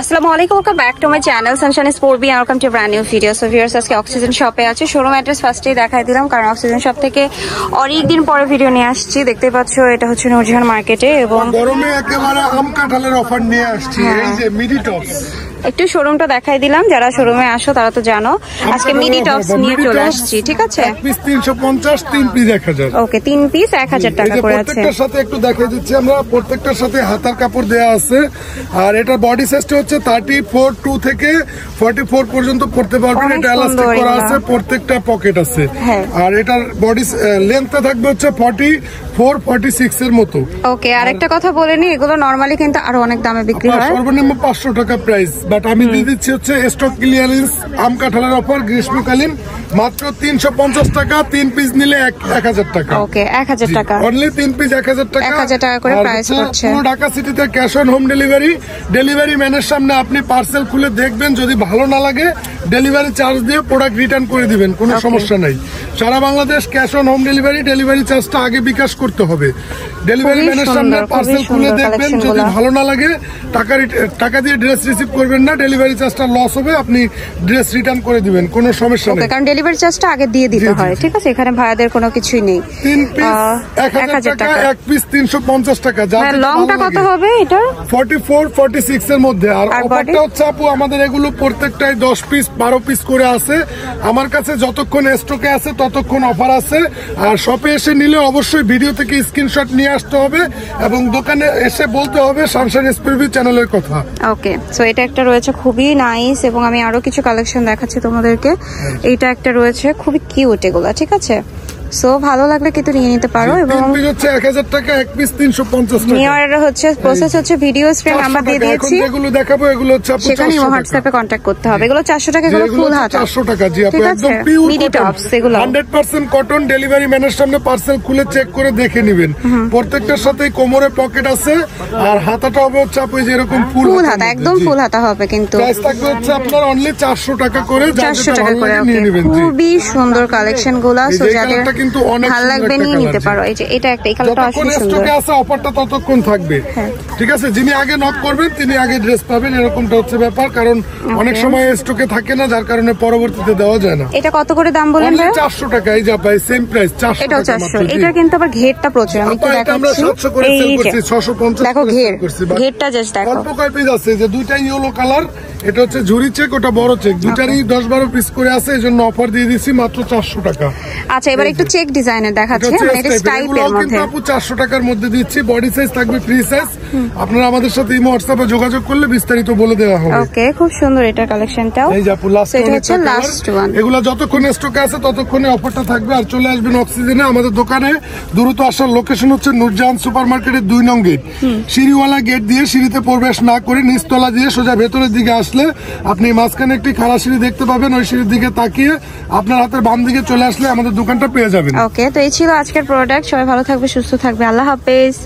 আসসালামু আলাইকুম, welcome back to my channel Sunshine Sport B, welcome to brand new video. So viewers, আজকে oxygen শপে আছে। Showroom address ফার্স্টেই দেখাই দিলাম, কারণ অক্সিজেন শপ থেকে অনেক দিন পরে ভিডিও নিয়ে আসছি। দেখতে পাচ্ছ, এটা হচ্ছে নূরজাহান মার্কেটে এবং গরমে একেবারে আম কাঁঠালের অফার নিয়ে আসছি। এই যে মিডি টপস, একটু শোরুমটা দেখাই দিলাম। যারা শোরুমে আসো তারা তো জানো, আজকে মিডি টপস নিয়ে চলে আসছি। ঠিক আছে, পিস 350, 3 পিস 1000। ওকে, 3 পিস 1000 টাকা করে আছে। প্রত্যেকটার সাথে একটু দেখিয়ে দিচ্ছি আমরা, প্রত্যেকটার সাথে হাতার কাপড় দেয়া আছে। আর এটা বডি সাইজটা হচ্ছে 34 থেকে 44 পর্যন্ত পড়তে পারবেন। এটা এলাস্টিক করা আছে, প্রত্যেকটা পকেট আছে। আর এটার বডি লেন্থটা থাকবে হচ্ছে 44, 46 এর মতো। ওকে, আরেকটা কথা বলে নি, এগুলো নরমালি কিন্তু আরো অনেক দামে বিক্রি হয়। সর্বনিম্ন 500 টাকা প্রাইস, বাট আমি দিয়ে দিচ্ছি হচ্ছে স্টক ক্লিয়ারেন্স আম কাঁঠালের অফার গ্রীষ্মকালীন, মাত্র 350 টাকা। 3 পিস নিলে 1000 টাকা। ওকে, 1000 টাকা অনলি 3 পিস 1000 টাকা। 1000 টাকা করে প্রাইস পড়ছে। পুরো ঢাকা সিটিতে cash on home delivery. Delivery ম্যানের সামনে আপনি পার্সেল খুলে দেখবেন, যদি ভালো না লাগে ডেলিভারি চার্জ দিয়ে প্রোডাক্ট রিটার্ন করে দিবেন, কোনো সমস্যা নাই। সারা Bangladesh cash on home delivery. Delivery চার্জটা আগে বিকাশ করতে হবে। ডেলিভারি ম্যানের সামনে পার্সেল খুলে দেখবেন, যদি ভালো না লাগে টাকা দিয়ে ড্রেস রিসিভ করবেন না, ডেলিভারি চার্জটা লস হবে, আপনি ড্রেস রিটার্ন করে দিবেন, কোনো সমস্যা নেই। কারণ ডেলিভারি চার্জটা আগে দিয়ে দিতে হয়। ঠিক আছে, এখানে ভাড়াদের কোনো কিছুই নেই। 3 পিস 1000 টাকা, 1 পিস 350 টাকা। লংটা কত হবে এটা? 44, 46 এর মধ্যে। আর অফারটা হচ্ছে আপু, আমাদের এগুলো প্রত্যেকটাই 10 পিস 12 পিস করে আছে। আমার কাছে যতক্ষণ স্টকে আছে ততক্ষণ অফার আছে। আর শপে এসে নিলে অবশ্যই ভিডিও থেকে স্ক্রিনশট নিয়ে আসতে হবে এবং দোকানে এসে বলতে হবে সানশাইন স্পোর্ট বি চ্যানেলের কথা। ওকে, সো এটা একটা রয়েছে খুবই নাইস, এবং আমি আরো কিছু কালেকশন দেখাচ্ছি তোমাদেরকে। এইটা একটা রয়েছে খুবই কিউট এগুলা। ঠিক আছে, সো ভালো লাগলে কিন্তু নিয়ে নিতে পারো। এবং 1000 টাকা, 1 পিস 350 টাকা। নিয়ার হচ্ছে প্রসেস হচ্ছে ভিডিও স্ক্রিন নাম্বার দিয়ে দিয়েছি। এগুলো দেখাবো, এগুলো হচ্ছে আপু সেখানে হোয়াটসঅ্যাপে কন্টাক্ট করতে হবে। এগুলো 400 টাকা, এগুলো ফুল হাতা 400 টাকা। জি আপু, একদম পিওর মিডি টপস এগুলো 100% কটন। ডেলিভারি ম্যানের সামনে পার্সেল খুলে চেক করে দেখে নেবেন। প্রত্যেকটার সাথে কোমরে পকেট আছে, আর হাতাটা হবে হচ্ছে আপু যে এরকম ফুল হাতা, একদম ফুল হাতা হবে। কিন্তু প্রাইস থাকবে হচ্ছে আপনার অনলি 400 টাকা করে। 400 টাকা করে নিয়ে নেবেন। খুবই সুন্দর কালেকশন গুলা, সো যাদের কিন্তু অনেক ভালো লাগবে নিয়ে নিতে পারো। এই যে এটা একটা, এই কালারটা আসলে সুন্দর। স্টকে আছে, অফারটা ততক্ষণ থাকবে। ঠিক আছে, যিনি আগে নক করবেন তিনি আগে ড্রেস পাবেন, এরকমটা হচ্ছে ব্যাপার। কারণ অনেক সময় স্টকে থাকে না, যার কারণে পরবর্তীতে দেওয়া যায় না। এটা কত করে দাম বলেন ভাই? 400 টাকা। এই যা ভাই, সেম প্রাইস 400 টাকা। এটাও 400। এটা কিন্তু আবার ঘেরটা প্রচুর, আমি একটু দেখাচ্ছি। আমরা 700 করে সেল করছি, 650 দেখো ঘেরটা জাস্ট দেখো। অল্প কয় পিস আছে, যে দুইটা ইয়েলো কালার, এটা হচ্ছে ঝুরি চেক, ওটা বড় চেক, দুটারই 10-12 পিস করে আছে। এজন্য অফার দিয়ে দিচ্ছি মাত্র 400 টাকা। আচ্ছা, এবার একটু চেক ডিজাইনের দেখাচ্ছি। মানে এটা স্টাইপের মধ্যে আপু 400 টাকার মধ্যে দিচ্ছি। বডি সাইজ থাকবে ফ্রি সাইজ। আপনারা আমাদের সাথে ইমো হোয়াটসঅ্যাপে যোগাযোগ করলে বিস্তারিত বলে দেওয়া হবে। ওকে, খুব সুন্দর এটা কালেকশনটাও। এই যে আপু লাস্ট ওয়ান। এগুলা যতক্ষণ স্টকে আছে ততক্ষণে অফারটা থাকবে। আর চলে আসবেন অক্সিজেনে, আমাদের দোকানে দ্রুত আসার লোকেশন হচ্ছে নূরজাহান সুপার মার্কেটের 2 নং গেট। সিঁড়িওয়ালা গেট দিয়ে সিঁড়িতে প্রবেশ না করে নিচতলা দিয়ে সোজা ভেতরের দিকে আসলে আপনি মাঝখানে একটি খাড়া সিঁড়ি দেখতে পাবেন। ওই সিঁড়ির দিকে তাকিয়ে আপনার হাতের বাম দিকে চলে আসলে আমাদের দোকানটা পেয়ে যাবেন। ওকে, তো এই ছিল আজকের প্রোডাক্ট। সবাই ভালো থাকবে, সুস্থ থাকবে। আল্লাহ হাফেজ।